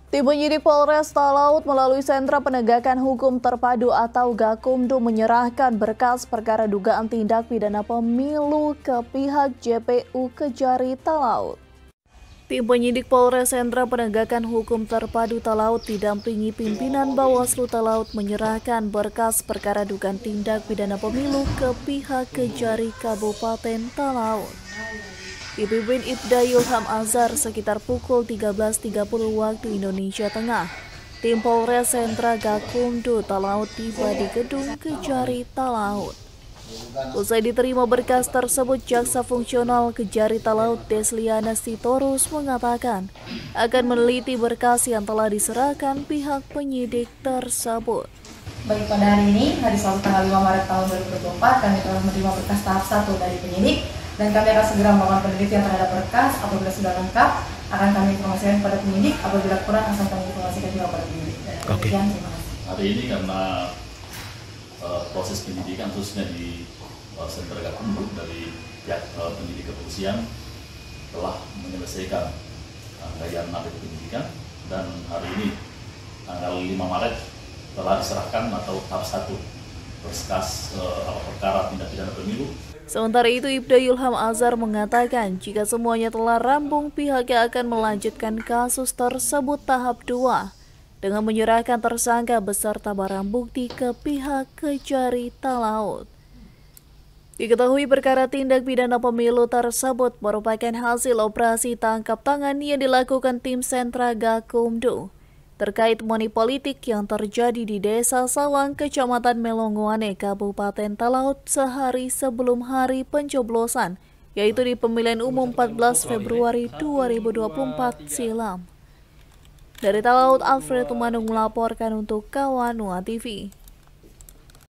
Tim penyidik Polres Talaut melalui Sentra Penegakan Hukum Terpadu atau Gakumdu menyerahkan berkas perkara dugaan tindak pidana pemilu ke pihak JPU Kejari Talaut. Tim penyidik Polres Sentra Penegakan Hukum Terpadu Talaut didampingi pimpinan Bawaslu Talaut menyerahkan berkas perkara dugaan tindak pidana pemilu ke pihak Kejari Kabupaten Talaut. Dipimpin Ibda Yulham Azhar sekitar pukul 13.30 waktu Indonesia Tengah. Tim Polres Sentra Gakumdu Talaut tiba di gedung Kejari Talaut. Usai diterima berkas tersebut, Jaksa Fungsional Kejari Talaut Desliana Sitorus mengatakan akan meneliti berkas yang telah diserahkan pihak penyidik tersebut. Baik, pada hari ini, hari Selasa tanggal 5 Maret tahun 2024, kami telah menerima berkas tahap 1 dari penyidik dan kami akan segera melakukan penelitian terhadap berkas. Apabila sudah lengkap, akan kami informasikan kepada penyidik. Apabila kurang, akan kami informasikan juga kepada penyidik. Oke. Terima kasih. Hari ini karena proses penyidikan khususnya di Sentra Gakumdu dari pihak penyidik kepolisian telah menyelesaikan rangkaian materi penyidikan, dan hari ini tanggal 5 Maret telah diserahkan atau tahap 1 berkas perkara tindak pidana pemilu. Sementara itu, Ibda Yulham Azhar mengatakan jika semuanya telah rampung, pihaknya akan melanjutkan kasus tersebut tahap 2 dengan menyerahkan tersangka beserta barang bukti ke pihak Kejari Talaut. Diketahui perkara tindak pidana pemilu tersebut merupakan hasil operasi tangkap tangan yang dilakukan tim Sentra Gakumdu terkait money politik yang terjadi di Desa Sawang, Kecamatan Melongoane, Kabupaten Talaut sehari sebelum hari pencoblosan, yaitu di pemilihan umum 14 Februari 2024 silam. Dari Talaut, Alfred Tumanung melaporkan untuk Kawanua TV.